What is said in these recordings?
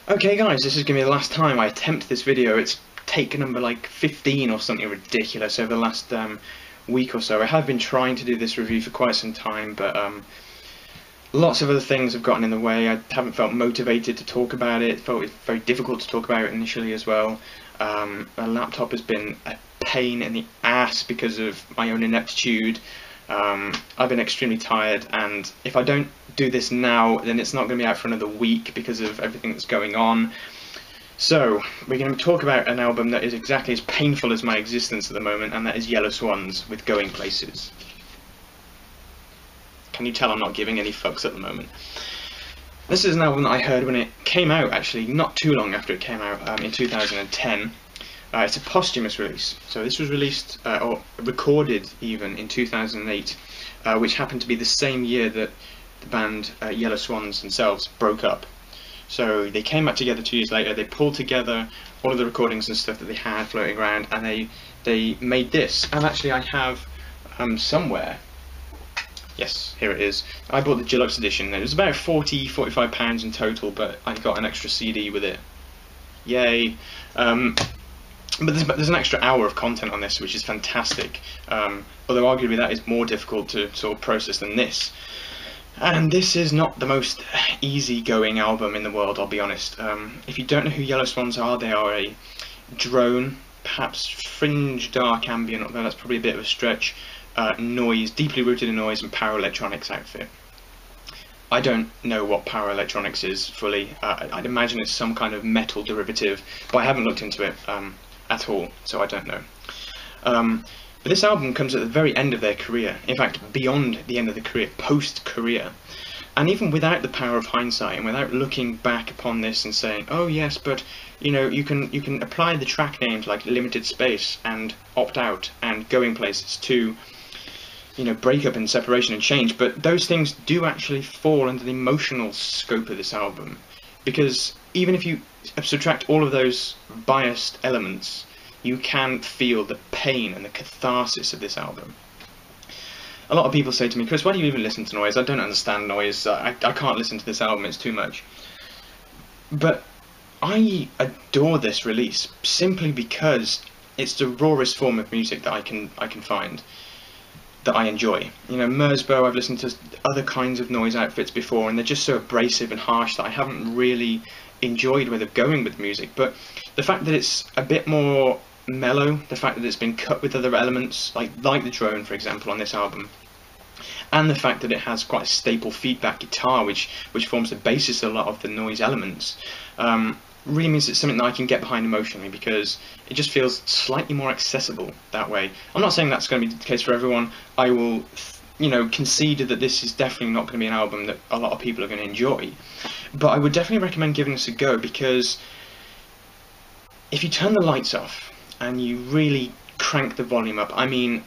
Okay guys, this is going to be the last time I attempt this video. It's take number like 15 or something ridiculous over the last week or so. I have been trying to do this review for quite some time, but lots of other things have gotten in the way. I haven't felt motivated to talk about it. Felt it very difficult to talk about it initially as well. My laptop has been a pain in the ass because of my own ineptitude. I've been extremely tired, and if I don't do this now, then it's not going to be out for another week because of everything that's going on. So, we're going to talk about an album that is exactly as painful as my existence at the moment, and that is Yellow Swans with Going Places. Can you tell I'm not giving any fucks at the moment? This is an album that I heard when it came out, actually, not too long after it came out, in 2010. It's a posthumous release, so this was released, or recorded even, in 2008, which happened to be the same year that the band Yellow Swans themselves broke up. So they came back together 2 years later, they pulled together all of the recordings and stuff that they had floating around, and they made this. And actually I have somewhere, yes, here it is. I bought the deluxe edition. It was about £45 in total, but I got an extra CD with it. Yay! But there's an extra hour of content on this, which is fantastic. Although arguably that is more difficult to sort of process than this. And this is not the most easygoing album in the world, I'll be honest. If you don't know who Yellow Swans are, they are a drone, perhaps fringe dark ambient, although that's probably a bit of a stretch, noise, deeply rooted in noise and power electronics outfit. I don't know what power electronics is fully. I'd imagine it's some kind of metal derivative, but I haven't looked into it at all, so I don't know. But this album comes at the very end of their career, in fact beyond the end of the career, post-career. And even without the power of hindsight, and without looking back upon this and saying, oh yes, but you know, you can apply the track names like Limited Space and Opt Out and Going Places to, you know, breakup and separation and change, but those things do actually fall under the emotional scope of this album. Because even if you subtract all of those biased elements, you can feel the pain and the catharsis of this album. A lot of people say to me, Chris, why do you even listen to noise? I don't understand noise. I can't listen to this album, it's too much. But I adore this release simply because it's the rawest form of music that I can find, that I enjoy. You know, Mersbo, I've listened to other kinds of noise outfits before, and they're just so abrasive and harsh that I haven't really enjoyed where they're going with music. But the fact that it's a bit more mellow, the fact that it's been cut with other elements, like the drone, for example, on this album, and the fact that it has quite a staple feedback guitar, which forms the basis of a lot of the noise elements, really means it's something that I can get behind emotionally, because it just feels slightly more accessible that way. I'm not saying that's going to be the case for everyone. I will, you know, concede that this is definitely not going to be an album that a lot of people are going to enjoy, but I would definitely recommend giving this a go, because if you turn the lights off and you really crank the volume up, I mean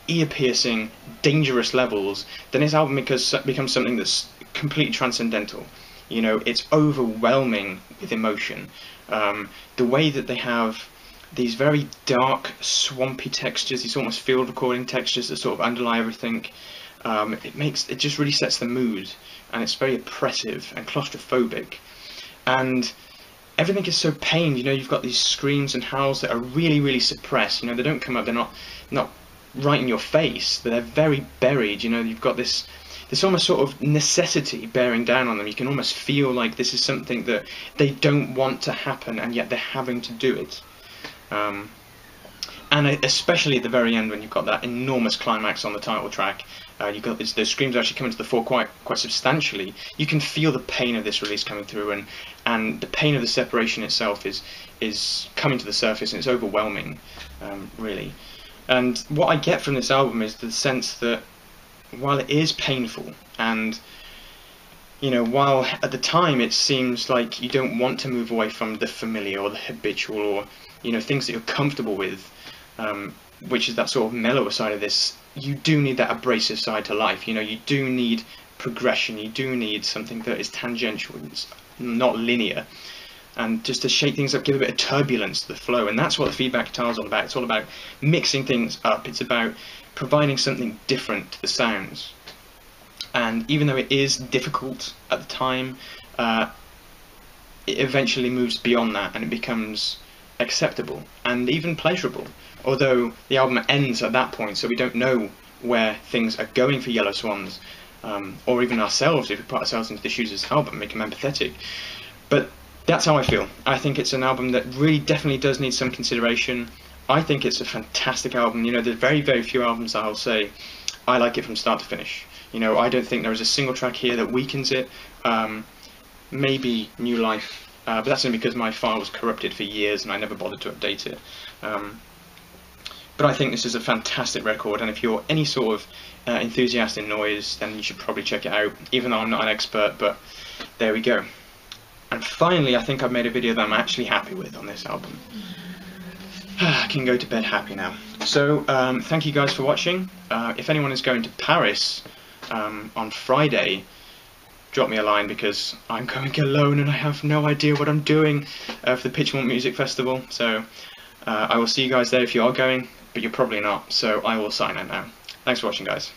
ear-piercing, dangerous levels, then this album becomes something that's completely transcendental. You know, it's overwhelming with emotion. The way that they have these very dark, swampy textures, these almost field recording textures that sort of underlie everything, it just really sets the mood, and it's very oppressive and claustrophobic. And everything is so pained, you know, you've got these screams and howls that are really, really suppressed. You know, they don't come up, they're not right in your face, but they're very buried. You know, you've got this almost sort of necessity bearing down on them. You can almost feel like this is something that they don't want to happen, and yet they're having to do it. And especially at the very end, when you've got that enormous climax on the title track, you've got those screams actually coming to the fore quite substantially. You can feel the pain of this release coming through, and the pain of the separation itself is coming to the surface, and it's overwhelming, really. And what I get from this album is the sense that while it is painful, and you know, while at the time it seems like you don't want to move away from the familiar or the habitual, or you know, things that you're comfortable with, which is that sort of mellower side of this, you do need that abrasive side to life. You know, you do need progression, you do need something that is tangential, it's not linear, and just to shake things up, give a bit of turbulence to the flow. And that's what the feedback guitar is all about. It's all about mixing things up. It's about providing something different to the sounds. And even though it is difficult at the time, it eventually moves beyond that and it becomes acceptable and even pleasurable. Although the album ends at that point, so we don't know where things are going for Yellow Swans, or even ourselves, if we put ourselves into the shoes of this album, make them empathetic. But that's how I feel. I think it's an album that really definitely does need some consideration. I think it's a fantastic album. You know, there's very, very few albums that I'll say I like it from start to finish. You know, I don't think there is a single track here that weakens it. Maybe New Life, but that's only because my file was corrupted for years and I never bothered to update it. But I think this is a fantastic record, and if you're any sort of enthusiast in noise, then you should probably check it out, even though I'm not an expert, but there we go. And finally, I think I've made a video that I'm actually happy with on this album. I can go to bed happy now. So, thank you guys for watching. If anyone is going to Paris on Friday, drop me a line, because I'm going alone and I have no idea what I'm doing for the Pitchmont Music Festival. So, I will see you guys there if you are going, but you're probably not, so I will sign out now. Thanks for watching, guys.